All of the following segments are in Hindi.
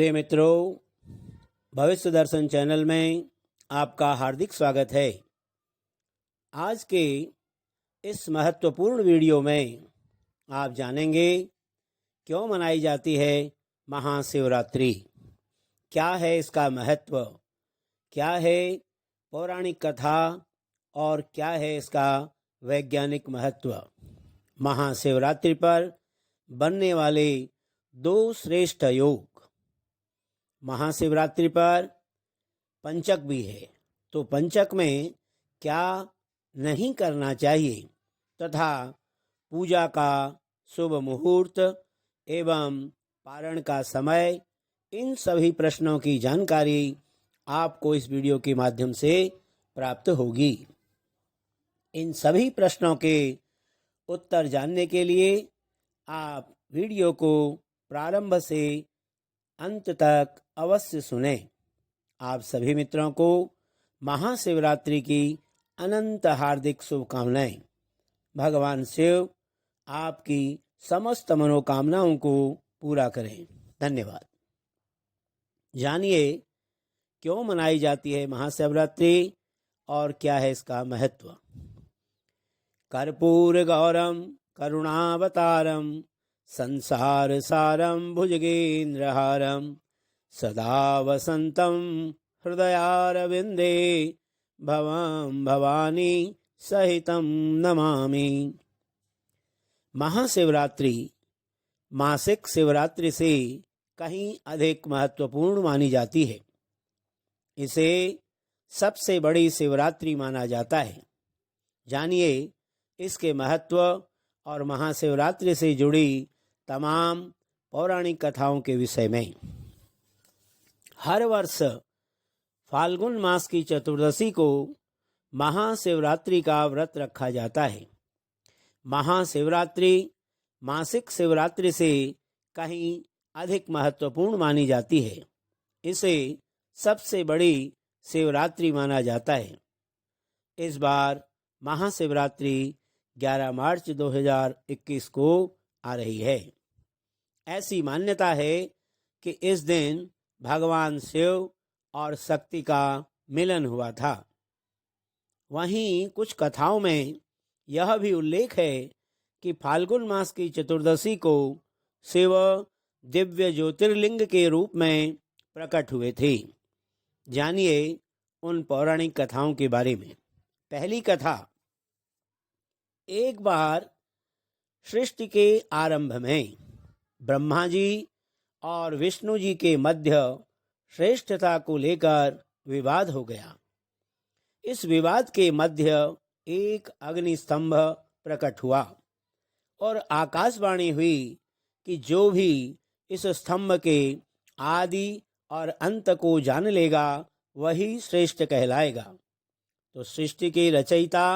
प्रिय मित्रों, भविष्य दर्शन चैनल में आपका हार्दिक स्वागत है। आज के इस महत्वपूर्ण वीडियो में आप जानेंगे क्यों मनाई जाती है महाशिवरात्रि, क्या है इसका महत्व, क्या है पौराणिक कथा और क्या है इसका वैज्ञानिक महत्व। महाशिवरात्रि पर बनने वाले दो श्रेष्ठ योग। महाशिवरात्रि पर पंचक भी है, तो पंचक में क्या नहीं करना चाहिए तथा पूजा का शुभ मुहूर्त एवं पारण का समय, इन सभी प्रश्नों की जानकारी आपको इस वीडियो के माध्यम से प्राप्त होगी। इन सभी प्रश्नों के उत्तर जानने के लिए आप वीडियो को प्रारंभ से अंत तक अवश्य सुनें। आप सभी मित्रों को महाशिवरात्रि की अनंत हार्दिक शुभकामनाएं। भगवान शिव आपकी समस्त मनोकामनाओं को पूरा करें। धन्यवाद। जानिए क्यों मनाई जाती है महाशिवरात्रि और क्या है इसका महत्व। कर्पूर गौरम करुणावतारम संसार सारम भुजगेन्द्रहारम सदा वसंतम हृदयारविंदे भवं भवानी सहितं नमामि। महाशिवरात्रि मासिक शिवरात्रि से कहीं अधिक महत्वपूर्ण मानी जाती है। इसे सबसे बड़ी शिवरात्रि माना जाता है। जानिए इसके महत्व और महाशिवरात्रि से जुड़ी तमाम पौराणिक कथाओं के विषय में। हर वर्ष फाल्गुन मास की चतुर्दशी को महाशिवरात्रि का व्रत रखा जाता है। महाशिवरात्रि मासिक शिवरात्रि से कहीं अधिक महत्वपूर्ण मानी जाती है। इसे सबसे बड़ी शिवरात्रि माना जाता है। इस बार महाशिवरात्रि 11 मार्च 2021 को आ रही है। ऐसी मान्यता है कि इस दिन भगवान शिव और शक्ति का मिलन हुआ था। वहीं कुछ कथाओं में यह भी उल्लेख है कि फाल्गुन मास की चतुर्दशी को शिव दिव्य ज्योतिर्लिंग के रूप में प्रकट हुए थे। जानिए उन पौराणिक कथाओं के बारे में। पहली कथा। एक बार सृष्टि के आरंभ में ब्रह्मा जी और विष्णु जी के मध्य श्रेष्ठता को लेकर विवाद हो गया। इस विवाद के मध्य एक अग्नि स्तंभ प्रकट हुआ और आकाशवाणी हुई कि जो भी इस स्तंभ के आदि और अंत को जान लेगा वही श्रेष्ठ कहलाएगा। तो सृष्टि के रचयिता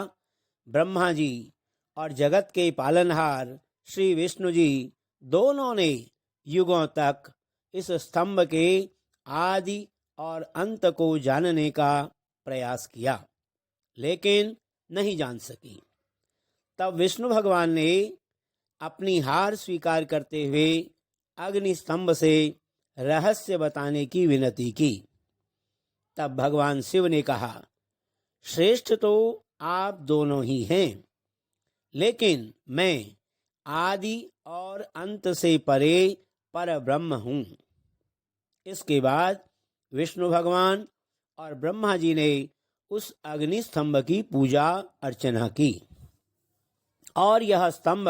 ब्रह्मा जी और जगत के पालनहार श्री विष्णु जी दोनों ने युगों तक इस स्तंभ के आदि और अंत को जानने का प्रयास किया, लेकिन नहीं जान सकी। तब विष्णु भगवान ने अपनी हार स्वीकार करते हुए अग्नि स्तंभ से रहस्य बताने की विनती की। तब भगवान शिव ने कहा, श्रेष्ठ तो आप दोनों ही हैं, लेकिन मैं आदि और अंत से परे पर ब्रह्म हूँ। इसके बाद विष्णु भगवान और ब्रह्मा जी ने उस अग्नि स्तंभ की पूजा अर्चना की और यह स्तंभ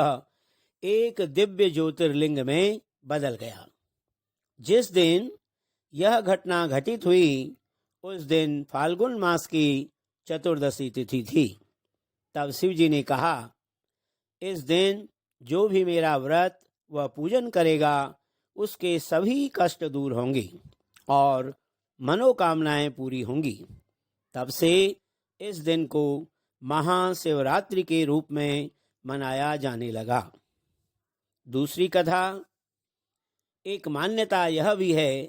एक दिव्य ज्योतिर्लिंग में बदल गया। जिस दिन यह घटना घटित हुई उस दिन फाल्गुन मास की चतुर्दशी तिथि थी। तब शिव जी ने कहा, इस दिन जो भी मेरा व्रत व पूजन करेगा उसके सभी कष्ट दूर होंगे और मनोकामनाएं पूरी होंगी। तब से इस दिन को महाशिवरात्रि के रूप में मनाया जाने लगा। दूसरी कथा। एक मान्यता यह भी है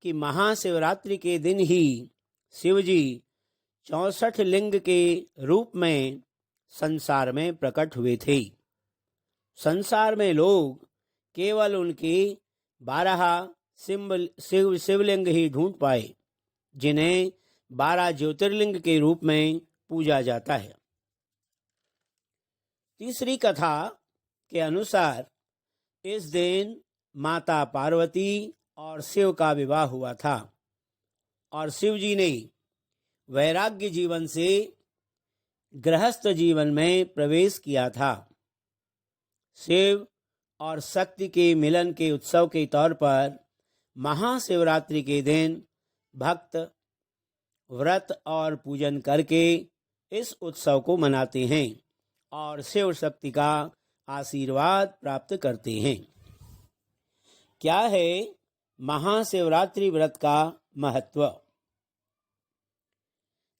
कि महाशिवरात्रि के दिन ही शिवजी 64 लिंग के रूप में संसार में प्रकट हुए थे। संसार में लोग केवल उनके 12 शिवलिंग ही ढूंढ पाए, जिन्हें 12 ज्योतिर्लिंग के रूप में पूजा जाता है। तीसरी कथा के अनुसार इस दिन माता पार्वती और शिव का विवाह हुआ था और शिव जी ने वैराग्य जीवन से गृहस्थ जीवन में प्रवेश किया था। शिव और शक्ति के मिलन के उत्सव के तौर पर महाशिवरात्रि के दिन भक्त व्रत और पूजन करके इस उत्सव को मनाते हैं और शिव शक्ति का आशीर्वाद प्राप्त करते हैं। क्या है महाशिवरात्रि व्रत का महत्व?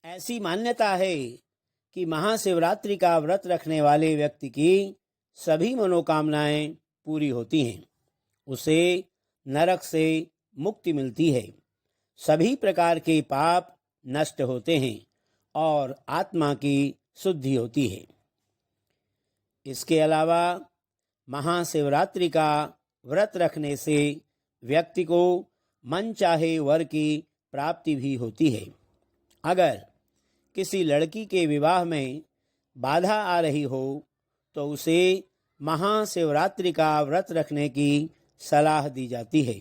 ऐसी मान्यता है कि महाशिवरात्रि का व्रत रखने वाले व्यक्ति की सभी मनोकामनाएं पूरी होती हैं, उसे नरक से मुक्ति मिलती है, सभी प्रकार के पाप नष्ट होते हैं और आत्मा की शुद्धि होती है। इसके अलावा महाशिवरात्रि का व्रत रखने से व्यक्ति को मनचाहे वर की प्राप्ति भी होती है। अगर किसी लड़की के विवाह में बाधा आ रही हो तो उसे महाशिवरात्रि का व्रत रखने की सलाह दी जाती है,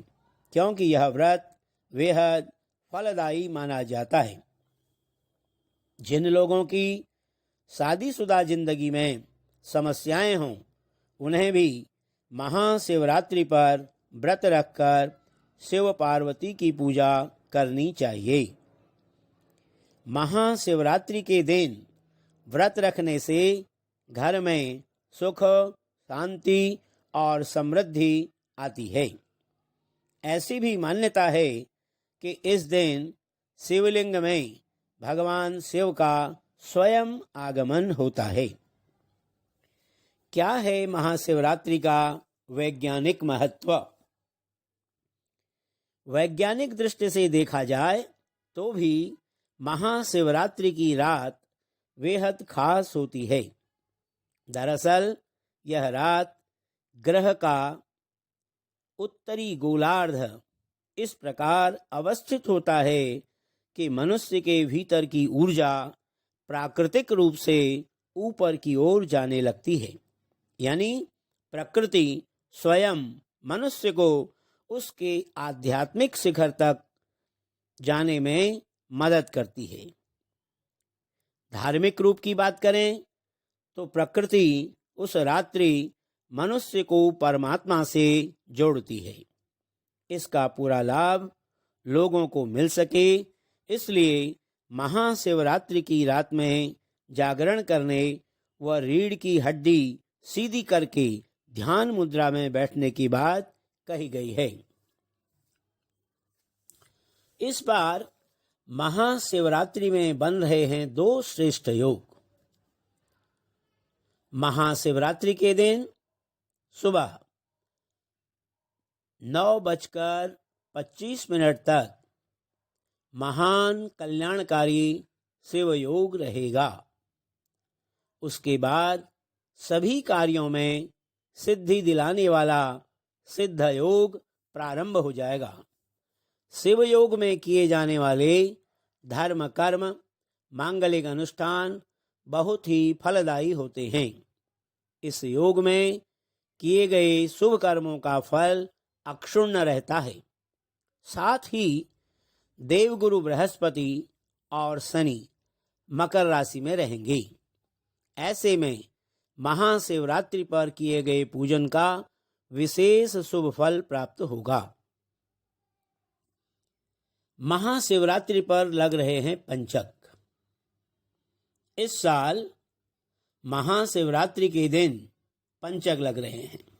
क्योंकि यह व्रत बेहद फलदायी माना जाता है। जिन लोगों की शादीशुदा जिंदगी में समस्याएं हों, उन्हें भी महाशिवरात्रि पर व्रत रखकर शिव पार्वती की पूजा करनी चाहिए। महाशिवरात्रि के दिन व्रत रखने से घर में सुख, शांति और समृद्धि आती है। ऐसी भी मान्यता है कि इस दिन शिवलिंग में भगवान शिव का स्वयं आगमन होता है। क्या है महाशिवरात्रि का वैज्ञानिक महत्व? वैज्ञानिक दृष्टि से देखा जाए तो भी महाशिवरात्रि की रात बेहद खास होती है। दरअसल यह रात ग्रह का उत्तरी गोलार्ध इस प्रकार अवस्थित होता है कि मनुष्य के भीतर की ऊर्जा प्राकृतिक रूप से ऊपर की ओर जाने लगती है, यानी प्रकृति स्वयं मनुष्य को उसके आध्यात्मिक शिखर तक जाने में मदद करती है। धार्मिक रूप की बात करें तो प्रकृति उस रात्रि मनुष्य को परमात्मा से जोड़ती है। इसका पूरा लाभ लोगों को मिल सके, इसलिए महाशिवरात्रि की रात में जागरण करने व रीढ़ की हड्डी सीधी करके ध्यान मुद्रा में बैठने की बात कही गई है। इस बार महाशिवरात्रि में बन रहे हैं 2 श्रेष्ठ योग। महाशिवरात्रि के दिन सुबह 9:25 तक महान कल्याणकारी शिव योग रहेगा। उसके बाद सभी कार्यों में सिद्धि दिलाने वाला सिद्ध योग प्रारंभ हो जाएगा। शिव योग में किए जाने वाले धर्म, कर्म, मांगलिक अनुष्ठान बहुत ही फलदायी होते हैं। इस योग में किए गए शुभ कर्मों का फल अक्षुण्ण रहता है। साथ ही देवगुरु बृहस्पति और शनि मकर राशि में रहेंगे। ऐसे में महाशिवरात्रि पर किए गए पूजन का विशेष शुभ फल प्राप्त होगा। महाशिवरात्रि पर लग रहे हैं पंचक। इस साल महाशिवरात्रि के दिन पंचक लग रहे हैं।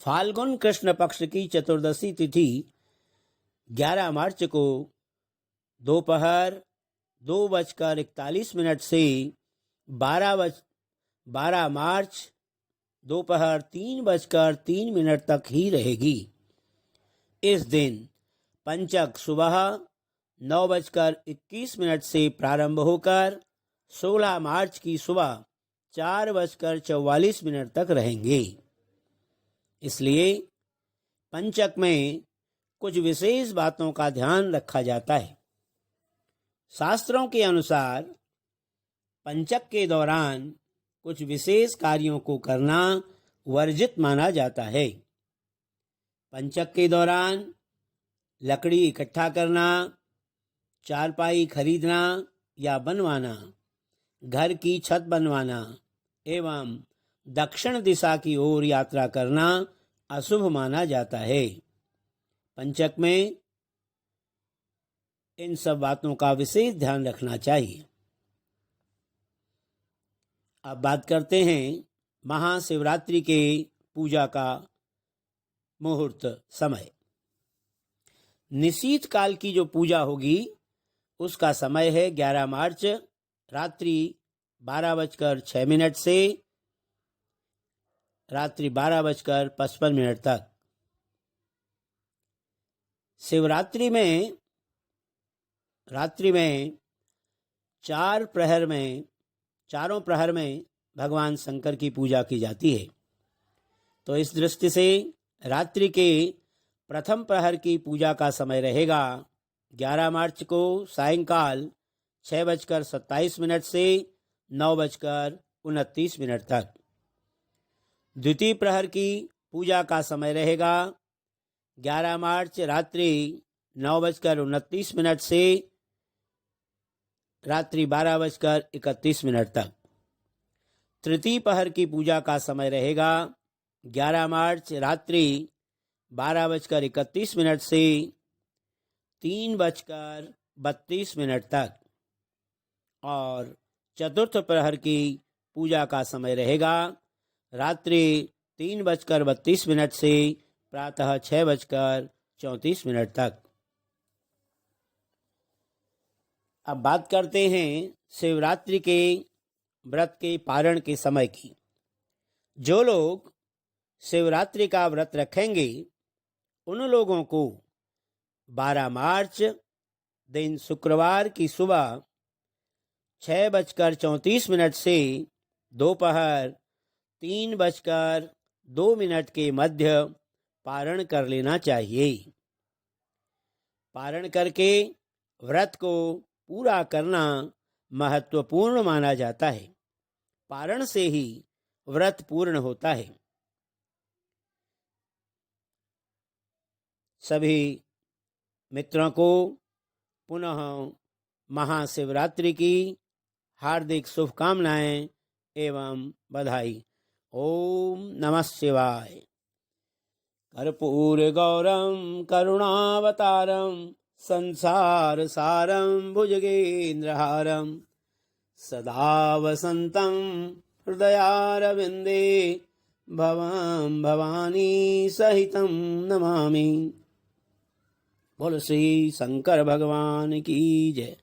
फाल्गुन कृष्ण पक्ष की चतुर्दशी तिथि 11 मार्च को दोपहर 2:41 से 12 मार्च दोपहर 3:03 तक ही रहेगी। इस दिन पंचक सुबह 9:21 से प्रारंभ होकर 16 मार्च की सुबह 4:44 तक रहेंगे। इसलिए पंचक में कुछ विशेष बातों का ध्यान रखा जाता है। शास्त्रों के अनुसार पंचक के दौरान कुछ विशेष कार्यों को करना वर्जित माना जाता है। पंचक के दौरान लकड़ी इकट्ठा करना, चारपाई खरीदना या बनवाना, घर की छत बनवाना एवं दक्षिण दिशा की ओर यात्रा करना अशुभ माना जाता है। पंचक में इन सब बातों का विशेष ध्यान रखना चाहिए। अब बात करते हैं महाशिवरात्रि के पूजा का मुहूर्त समय। निशीथ काल की जो पूजा होगी उसका समय है 11 मार्च रात्रि 12:06 से रात्रि 12:55 तक। शिवरात्रि में रात्रि में चारों प्रहर में भगवान शंकर की पूजा की जाती है। तो इस दृष्टि से रात्रि के प्रथम प्रहर की पूजा का समय रहेगा 11 मार्च को सायंकाल 6:27 से 9:29 तक। द्वितीय प्रहर की पूजा का समय रहेगा 11 मार्च रात्रि 9:29 से रात्रि 12:31 तक। तृतीय प्रहर की पूजा का समय रहेगा 11 मार्च रात्रि 12:31 से 3:32 तक। और चतुर्थ प्रहर की पूजा का समय रहेगा रात्रि 3:32 से प्रातः 6:34 तक। अब बात करते हैं शिवरात्रि के व्रत के पारण के समय की। जो लोग शिवरात्रि का व्रत रखेंगे उन लोगों को 12 मार्च दिन शुक्रवार की सुबह 6:34 से दोपहर 3:02 के मध्य पारण कर लेना चाहिए। पारण करके व्रत को पूरा करना महत्वपूर्ण माना जाता है। पारण से ही व्रत पूर्ण होता है। सभी मित्रों को पुनः महाशिवरात्रि की हार्दिक शुभकामनाएं एवं बधाई। ओम नमः शिवाय। कर्पूर गौरम करुणावतारम संसार सारं भुजगेन्द्रहारं सदा वसन्तं हृदयारविन्दे भवं भवानी सहितं नमामि। बोलो श्री शंकर भगवान की जय।